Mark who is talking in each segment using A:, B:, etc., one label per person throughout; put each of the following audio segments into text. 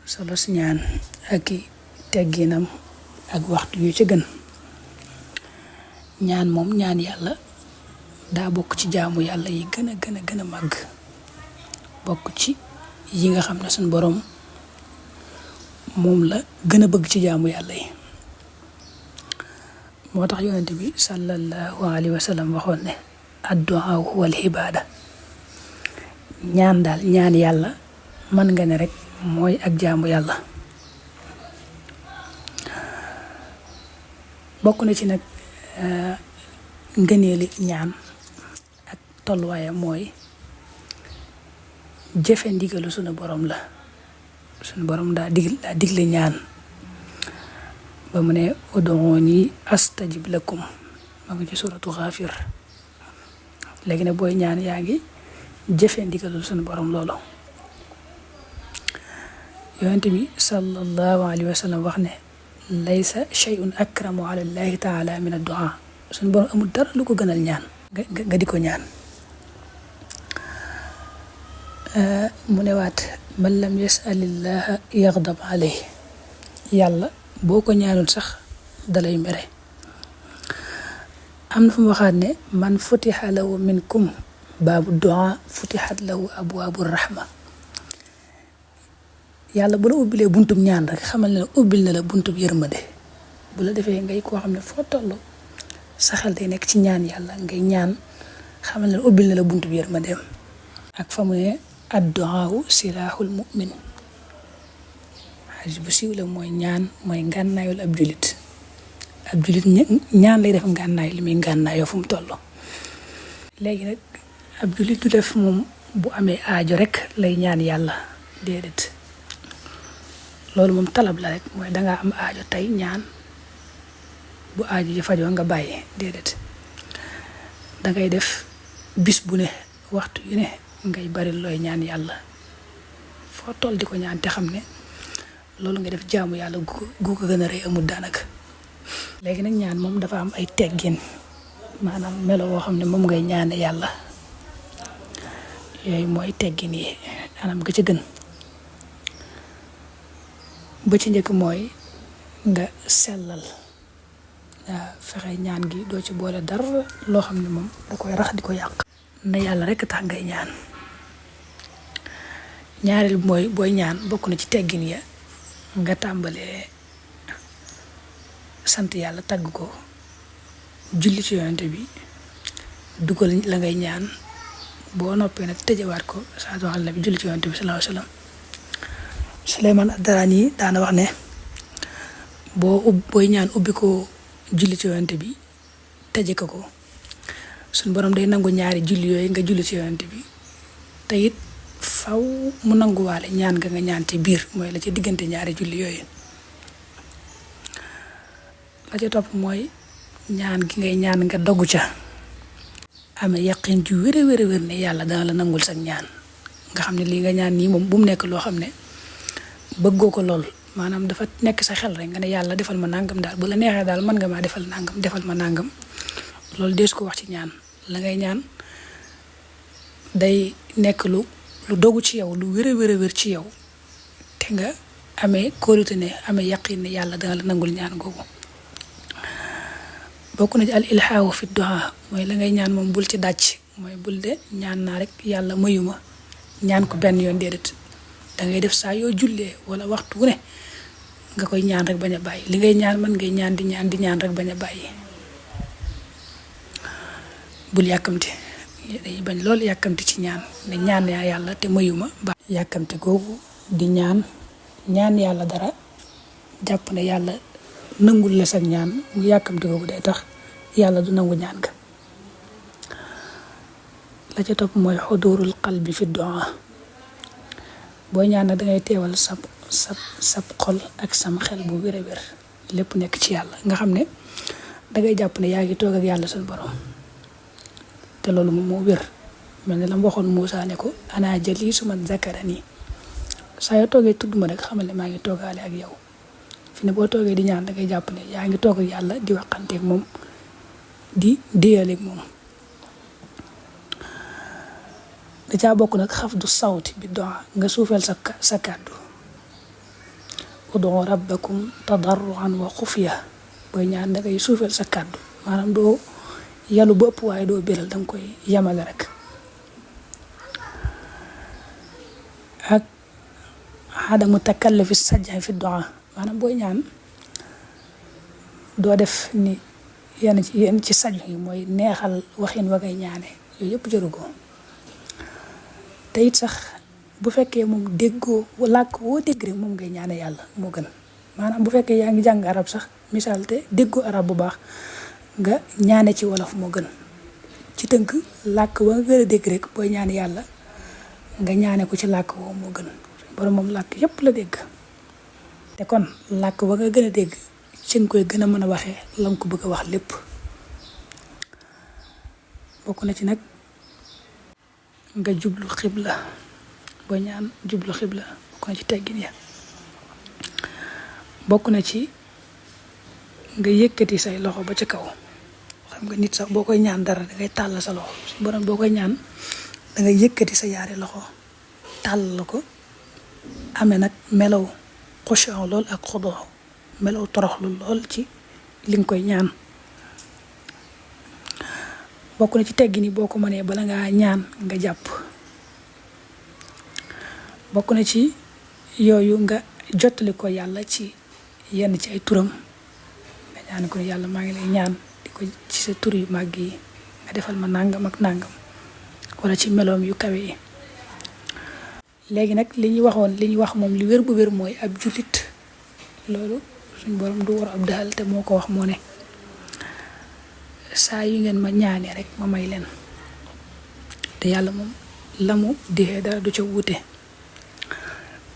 A: solos ñaan ak i tegginam ak waxtu yu ci gën. ñaan moom ñaan yàlla daa bokk ci jaamu yàlla yi gën a màgg, bokk ci yi nga xam ne suñ boroom moom la gën a bëgg ci jaamu yàlla yi. moo tax yonent bi sallallahu alayhi wa sallam waxoon ne addu'a huwal ibaada. ñaan daal ñaan yàlla mën nga ne rek mooy ak jaamu yàlla. bokk na ci nag ngëneeli ñaan ak tolluwaayam mooy jëfe ndigalu sunu borom la. sunu borom daa digle ñaan ba mu ne ud'uuni astajib lakum ma ngi ci suratu Xaafir. léegi ne booy ñaan yaa ngi jëfe ndigalul sunu borom loolu. yonent bi sallallahu alayhi wa sallam wax ne laysa shay'un akramu ala llahi taala min ad-du'a. sunu borom amul dara lu ko gënal ñaan nga di ko ñaan. mu ne waat man lam yas'alillaha yaghdab alayhi. yàlla boo ko ñaanul sax dalay mere. am na fu mu waxaat ne man futiha lahu minkum baabu du'a futihat lahu abwaabu rahma. yàlla bu la ubbilee buntub ñaan rek xamal ne ubbil na la buntub yërmande. bu la defee ngay koo xam ne foo toll sa xel day nekk ci ñaan yàlla ngay ñaan xamal ne ubbil na la buntub yërmandeem. ak fa mu ne ad-du'aa silaahul mu'min. xadis bu siiw la mooy ñaan mooy ngànnaayul ab julit. ab julit ñaan lay def ngànnaay li muy ngànnaayoo fu mu toll. léegi nag ab julit du def moom bu amee aajo rek lay ñaan yàlla déedéet. loolu moom talab la rek mooy dangaa am aajo tey ñaan bu aajo ji fajoo nga bàyyi déedéet. dangay def bis bu ne waxtu yu ne ngay bari looy ñaan yàlla foo toll di ko ñaan te xam ne loolu nga def jaamu yàlla gu ko gën a rëy amul daanaka. léegi nag ñaan moom dafa am ay teggin maanaam melo woo xam ne moom ngay ñaane yàlla. yooyu mooy teggin yi anam ga ca gën. ba ci njëkk mooy nga sellal. waaw fexe ñaan gi doo ci boole dara loo xam ne moom da koy rax di ko yàq. na yàlla rek tax ngay ñaan. ñaareel mooy booy ñaan bokk na ci teggin ya nga tàmbalee sant yàlla tagg ko julli ci yonent bi dugal la ngay ñaan boo noppee nag tëjewaat ko salaatu ala nabi julli ci yonent bi sallallahu alayhi wa sallam. Suleymaan ad-Daraani daana wax ne booy ñaan ubbi ko julli ci yonent bi tëje ko suñ borom day nangu ñaari julli yooyu nga julli ci yonent bi te it faw mu nanguwaale ñaan nga ñaan ci biir mooy la ci diggante ñaari julli yooyu. la ca topp mooy ñaan gi ngay ñaan nga dogu ca amee yaqin ju wér ne yàlla dana la nangul sax ñaan. nga xam ne lii nga ñaan nii moom bu mu nekk loo xam ne bëggoo ko lool maanaam dafa nekk sa xel rek nga ne yàlla defal ma nangam daal bu la neexee daal mën nga maa defal ma nangam loolu dees ko wax ci ñaan. la ngay ñaan day nekk lu dogu ci yow lu wér ci yow te nga amee kóolute ne amee yaqin ne yàlla dana la nangul ñaan googu. bokk na ci al ilhaahu fi du'a mooy la ngay ñaan moom bul ci dàcc mooy bul de ñaan naa rek yàlla mayu ma ñaan ko benn yoon déedéet. dangay def saa yoo jullee wala waxtu wu ne nga koy ñaan rek bañ a bàyyi li ngay ñaan man ngay ñaan di ñaan rek bañ a bàyyi. bul yàkkamti dañuy bañ loolu yàkkamti ci ñaan ne ñaan yaa yàlla te mayuma ba yàkkamti googu di ñaan yàlla dara jàpp ne yàlla nangul la sax ñaan mu yàkkamti googu day tax yàlla du nangu ñaan ga. la ca topp mooy xudurul qalbi fi du'a. booy ñaan nag dangay teewal sab xol ak sam xel bu wér lépp nekk ci yàlla nga xam ne dangay jàpp ne yaa ngi toog ak yàlla suñu borom te loolu moom moo wér mel ne la mu waxoon Muusaa ne ko ana jaliisu man zakarani. saa yoo toogee tudd ma rek xamal ne maa ngi toogaale ak yow. fi ne boo toogee di ñaan dangay jàpp ne yaa ngi toog ak yàlla di waxanteeg moom di déyaleeg moom. da caa bokk nag xaf du sawti bi doa nga suufeel sa kàddu ud'u rabbakum tadarruan wa xufiya booy ñaan da ngay suufeel sa kàddu maanaam doo yalu ba ëpp waaye doo béral da nga koy yamale rek. ak adamu takallufi sajja fi du'a maanaam booy ñaan doo def ni yenn ci saju yi mooy neexal waxin wa ngay ñaane yooyu yëpp jëru ko. te it sax bu fekkee moom déggoo làkk woo dégg rek moom ngay ñaane yàlla moo gën maanaam bu fekkee yaa ngi jàng arab sax misaal te déggoo arab bu baax nga ñaane ci wolof moo gën. ci tënk làkk wa nga gën a dégg rek booy ñaane yàlla nga ñaane ko ci làkk woo moo gën. borom moom làkk yëpp la dégg te kon làkk wa nga gën a dégg ci nga koy gën a mën a waxee la nga ko bëgg a wax lépp. bokk na ci nag nga jublu xibla boo ñaan jublu xibla bokk na ci teggin ya. bokk na ci nga yëkkati say loxo ba ca kaw xam nga nit sax boo koy ñaan dara dangay tàll sa loxo suñu borom boo koy ñaan dangay yëkkati sa yaari loxo tàll la ko amee nag melaw xushu'n lool ak xudu melaw toroxlu lool ci li nga koy ñaan. bokk na ci teggi ni boo ko mënee bala ngaa ñaan nga jàpp. bokk na ci yooyu nga jottali ko yàlla ci yenn ci ay turam nga ñaan ko ne yàlla maa ngi lay ñaan di ko ci sa tur yu màgg yi nga defal ma nàngam ak nàngam wala ci meloom yu kawe yi. léegi nag li ñu wax moom li wér bu wér mooy ab jullit loolu suñ borom du war ab daal te moo ko wax moo ne saa yu ngeen ma ñaanee rek ma may leen te yàlla moom la mu dee dara du ca wuute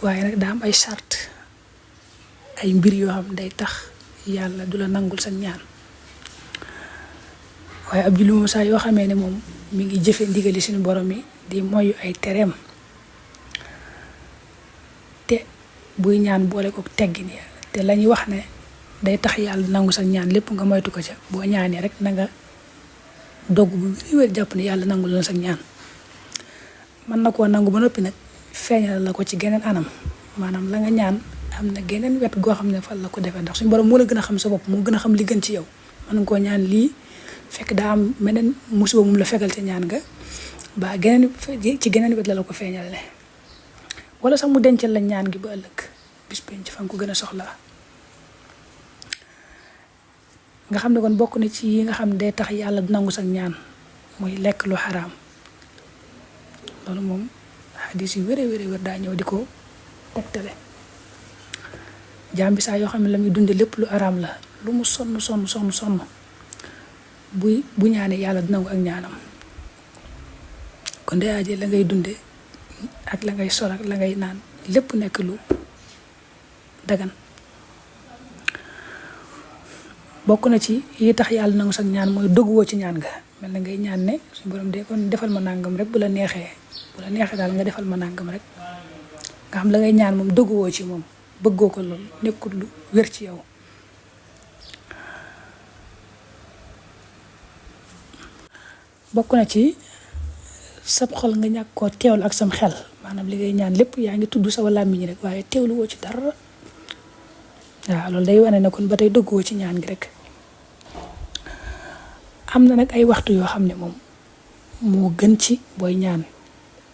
A: waaye nag daa am ay charte ay mbir yoo xam day tax yàlla du la nangul sa ñaan. waaye ab jullit moom saa yoo xamee ne moom mi ngi jëfe ndigali suñu borom yi di moyu ay tereem te buy ñaan boole ko teggin ya te la ñuy wax ne day tax yàlla nangu sa ñaan lépp nga moytu ko ca boo ñaanee rek na nga dogg bu wér jàpp ne yàlla nangu la sa ñaan. mën na koo nangu ba noppi nag feeñal la ko ci geneen anam maanaam la nga ñaan am na geneen wet goo xam ne fan la ko defee ndax suñu borom moo la gën a xam sa bopp moo gën a xam li gën ci yow. mën nga koo ñaan lii fekk daa am meneen musiba moom la fekkal ca ñaan nga ba ci geneen wet la ko feeñal wala sax mu dencal la ñaan gi ba ëllëg bis penc fa nga ko gën a soxlaa. nga xam ne kon bokk na ci yi nga xam ne day tax yàlla du nangu sax ñaan muy lekk lu xaraam loolu moom xadis yu wér daa ñëw di ko tegtale. jaam bi saa yoo xam ne la muy dunde lépp lu araam la lu mu sonn bu ñaanee yàlla du nangu ak ñaanam. kon day aje la ngay dunde ak la ngay sol ak la ngay naan lépp nekk lu dagan. bokk na ci yi tax yàlla nangu sax ñaan mooy doguwoo ci ñaan nga mel na ngay ñaan ne suñu borom de kon defal ma nàngam rek bu la neexee daal nga defal ma nàngam rek nga xam la ngay ñaan moom doguwoo ci moom bëggoo ko lool nekkul lu wér ci yow. bokk na ci sab xol nga ñàkk koo teewlu ak sam xel maanaam li ngay ñaan lépp yaa ngi tudd sa làmmiñ rek waaye teewlu woo ci dara waaw loolu day wane ne kon ba tey dëgguwoo ci ñaan gi rek. am na nag ay waxtu yoo xam ne moom moo gën ci booy ñaan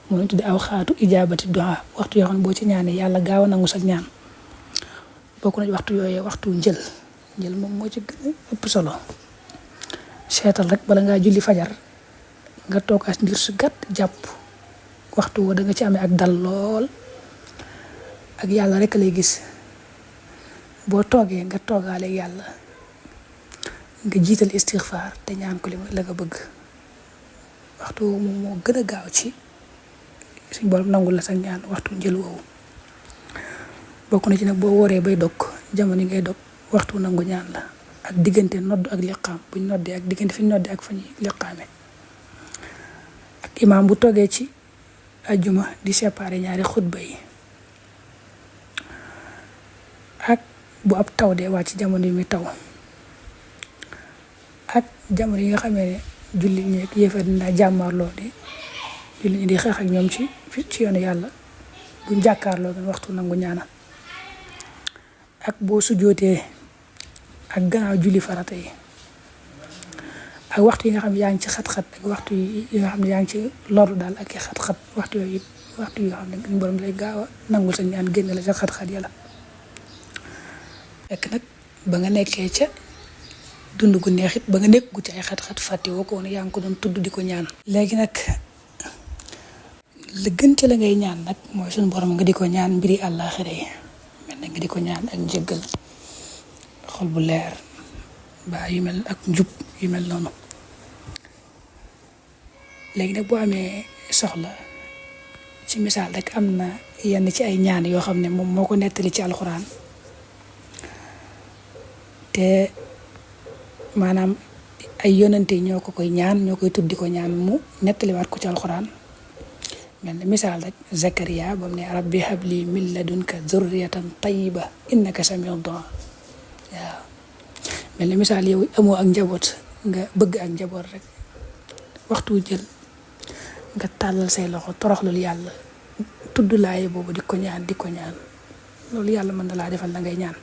A: moo lañ tudde aw xaatu ijaabati du'a waxtu yoo xam ne boo ci ñaanee yàlla gaaw a nangu sa ñaan. bokk na ci waxtu yooyee waxtu njël moom moo ci gën a ëpp solo. seetal rek bala ngaa julli fajar nga toog as ngir su gàtt jàpp waxtu woo da nga ci amee ak dal lool ak yàlla rek lay gis. boo toogee nga toogaale yàlla nga jiital istixfaar te ñaan ko li la nga bëgg waxtu woowu moom moo gën a gaaw ci suñ borom nangul la sa ñaan waxtu njël woowu. bokk na ci nag boo wooree bay dog jamono ngay dog waxtu nangu ñaan la ak diggante nodd ak liqaam buñ noddee ak diggante fi ñu noddee ak fa ñuy liqaame ak imaam bu toogee ci ajjuma di séparé ñaari xutba yi ak bu ab taw dee wàcc jamono yi muy taw ak jamono yi nga xamee ne julli ñi ak yéefar dinaa jàmmaarloo di julli ñi di xeex ak ñoom ci yoonu yàlla buñ jàkkaarloo doon waxtu nangu ñaana. ak boo sujjootee ak gannaaw julli farata yi ak waxtu yi nga xam ne yaa ngi ci xat-xat ak waxtu yi nga xam ne yaa ngi ci loru daal ak i xat-xat waxtu yooyu it waxtu yoo xam ne suñu borom lay gaaw a nangul sa ñaan génn la ca xat-xat yàlla fekk nag ba nga nekkee ca dund gu neex it ba nga nekk gu ci ay xat-xat fàtte woo ko woon yaa ngi ko doon tudd di ko ñaan léegi nag la gën ci la ngay ñaan nag mooy suñu borom nga di ko ñaan mbiri àllaaxira yi mel na nga di ko ñaan ak njëggal xol bu leer ba yu mel ak njub yu mel noonu léegi nag boo amee soxla ci misaal rek am na yenn ci ay ñaan yoo xam ne moom moo ko nettali ci alxuraan te maanaam ay yonante ñoo ko koy ñaan ñoo koy tuddi ko ñaan mu nettaliwaat ko ci alxuraan mel ni misaal rek Zakariya ba mu ne rabbi habli min ladunka zurriyatan tayyiba innaka samiu du'a waaw mel ni misaal yow amoo ak njaboot nga bëgg ak njaboot rek waxtu jël nga tàllal say loxo toroxlul yàlla tudd laaye boobu di ko ñaan loolu yàlla mën na laa defal la ngay ñaan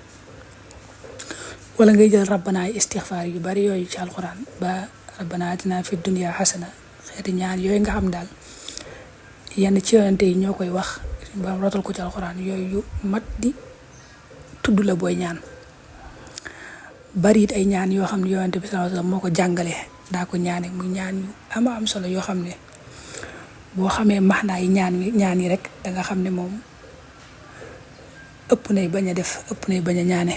A: wala ngay jël rabbana istixfaar yu bari yooyu ci alxuraan ba rabbana atina fi dunya xasana xeeti ñaan yooyu nga xam daal yenn ci yonente yi ñoo koy wax ba rotal ko ci alxuraan yooyu yu mat di tudd la booy ñaan bari it ay ñaan yoo xam ne yonente bi sallallahu alayhi wasallam moo ko jàngale daa ko ñaane muy ñaan yu ama am solo yoo xam ne boo xamee maxnaa yi ñaan yi rek da nga xam ne moom ëpp nay bañ a def ëpp nay bañ a ñaane